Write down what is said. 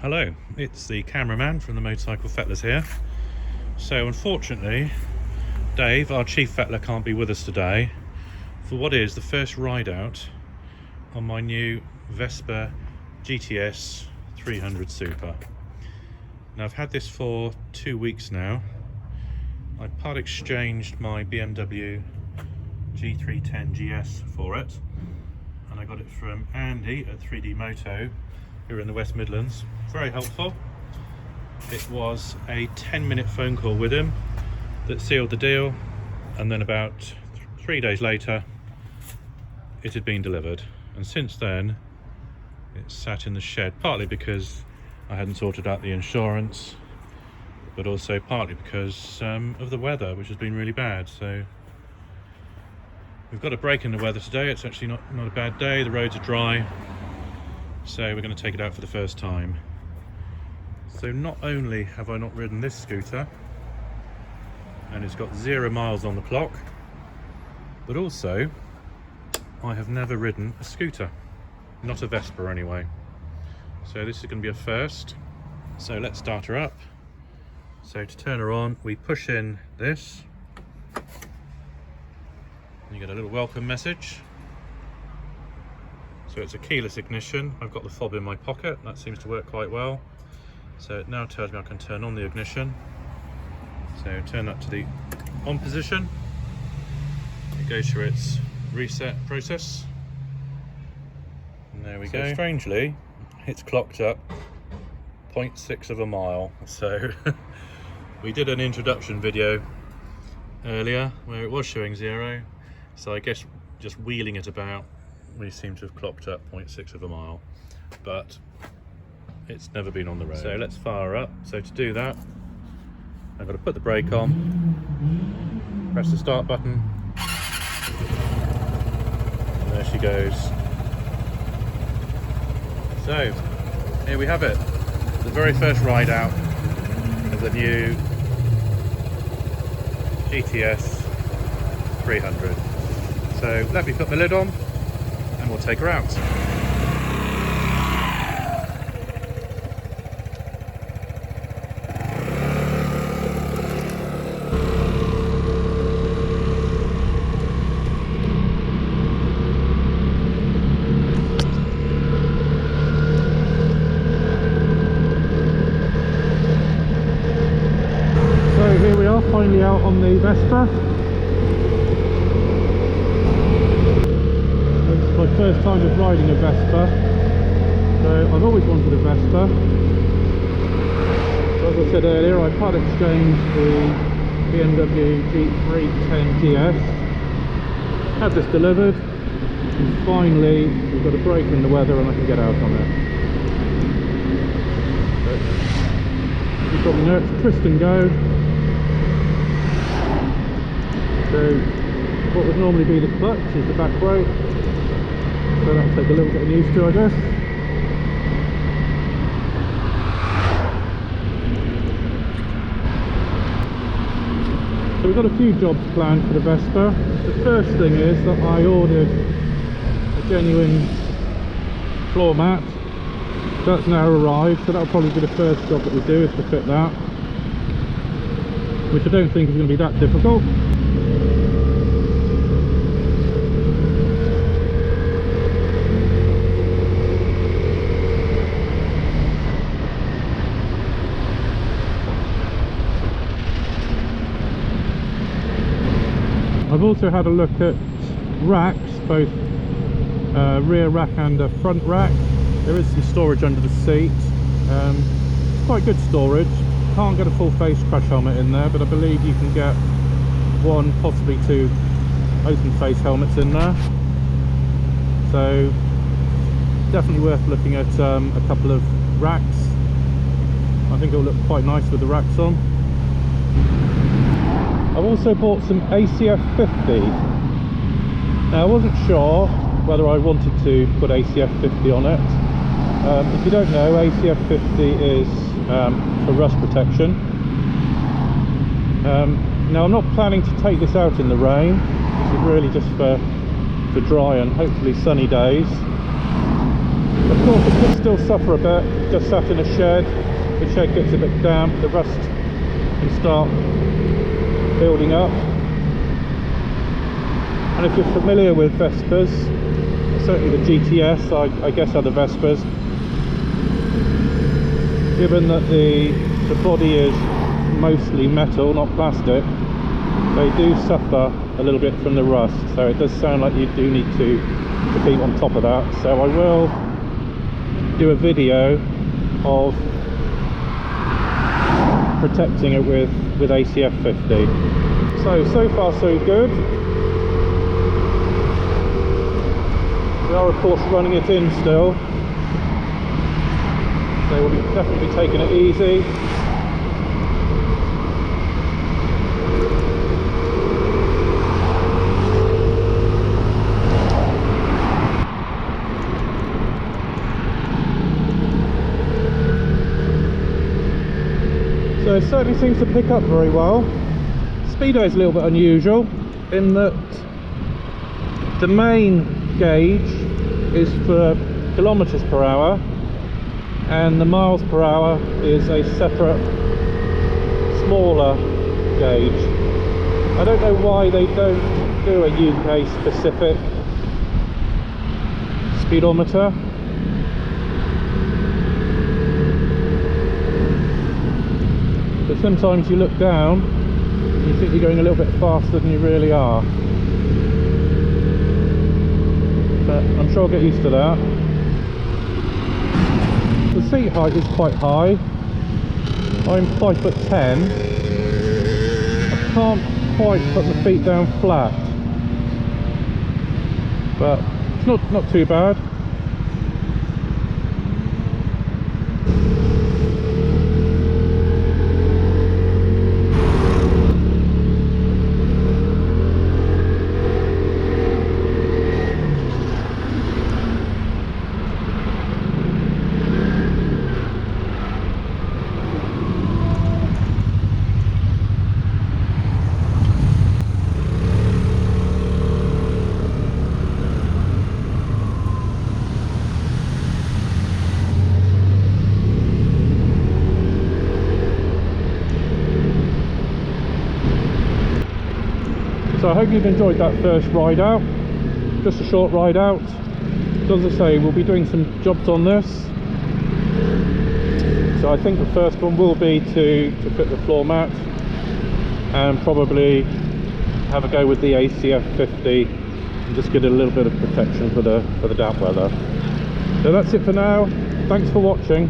Hello, it's the cameraman from the Motorcycle Fettlers here. So unfortunately, Dave, our chief fettler, can't be with us today for what is the first ride out on my new Vespa GTS300 Super. Now I've had this for 2 weeks now. I part exchanged my BMW G310 GS for it, and I got it from Andy at 3D Moto here in the West Midlands. Very helpful. It was a 10-minute phone call with him that sealed the deal, and then about 3 days later it had been delivered, and since then it's sat in the shed, partly because I hadn't sorted out the insurance, but also partly because of the weather, which has been really bad. So we've got a break in the weather today. It's actually not a bad day. The roads are dry, so we're going to take it out for the first time. So not only have I not ridden this scooter, and it's got 0 miles on the clock, but also I have never ridden a scooter, not a Vespa anyway. So this is going to be a first. So let's start her up. So to turn her on, we push in this, and you get a little welcome message. So it's a keyless ignition. I've got the fob in my pocket. That seems to work quite well. So it now tells me I can turn on the ignition. So turn that to the on position. It goes through its reset process. And there we go. Strangely, it's clocked up 0.6 of a mile. So we did an introduction video earlier where it was showing 0. So I guess just wheeling it about, we seem to have clocked up 0.6 of a mile, but it's never been on the road. So let's fire up. So to do that, I've got to put the brake on, press the start button, and there she goes. So here we have it, the very first ride out of the new GTS 300. So let me put the lid on and we'll take her out. So here we are, finally out on the Vespa. My first time of riding a Vespa, so I've always wanted a Vespa. So as I said earlier, I part exchanged the BMW G310 GS, had this delivered, and finally we've got a break in the weather and I can get out on it. But you probably know it's twist and go. So what would normally be the clutch is the back brake. So that'll take a little bit of used to, I guess. So we've got a few jobs planned for the Vespa. The first thing is that I ordered a genuine floor mat. That's now arrived, so that'll probably be the first job that we do, is to fit that, which I don't think is going to be that difficult. I've also had a look at racks, both rear rack and a front rack. There is some storage under the seat. It's quite good storage. Can't get a full face crash helmet in there, but I believe you can get 1, possibly 2 open face helmets in there. So definitely worth looking at a couple of racks. I think it'll look quite nice with the racks on. I've also bought some ACF 50. Now I wasn't sure whether I wanted to put ACF 50 on it. If you don't know, ACF 50 is for rust protection. Now I'm not planning to take this out in the rain. This is really just for dry and hopefully sunny days. Of course it could still suffer a bit, just sat in a shed, the shed gets a bit damp, the rust can start building up. And if you're familiar with Vespas, certainly the GTS I guess are the Vespas, given that the body is mostly metal, not plastic, they do suffer a little bit from the rust, so it does sound like you do need to keep on top of that. So I will do a video of protecting it with ACF 50. So far so good. We are of course running it in still, so we'll definitely be taking it easy. So it certainly seems to pick up very well. Speedo is a little bit unusual in that the main gauge is for kilometers per hour and the miles per hour is a separate smaller gauge. I don't know why they don't do a UK specific speedometer. But sometimes you look down and you think you're going a little bit faster than you really are. But I'm sure I'll get used to that. The seat height is quite high. I'm 5'10". I can't quite put my feet down flat, but it's not too bad. So I hope you've enjoyed that first ride out, just a short ride out. So as I say, we'll be doing some jobs on this. So I think the first one will be to fit the floor mat and probably have a go with the ACF 50 and just get a little bit of protection for the damp weather. So that's it for now. Thanks for watching.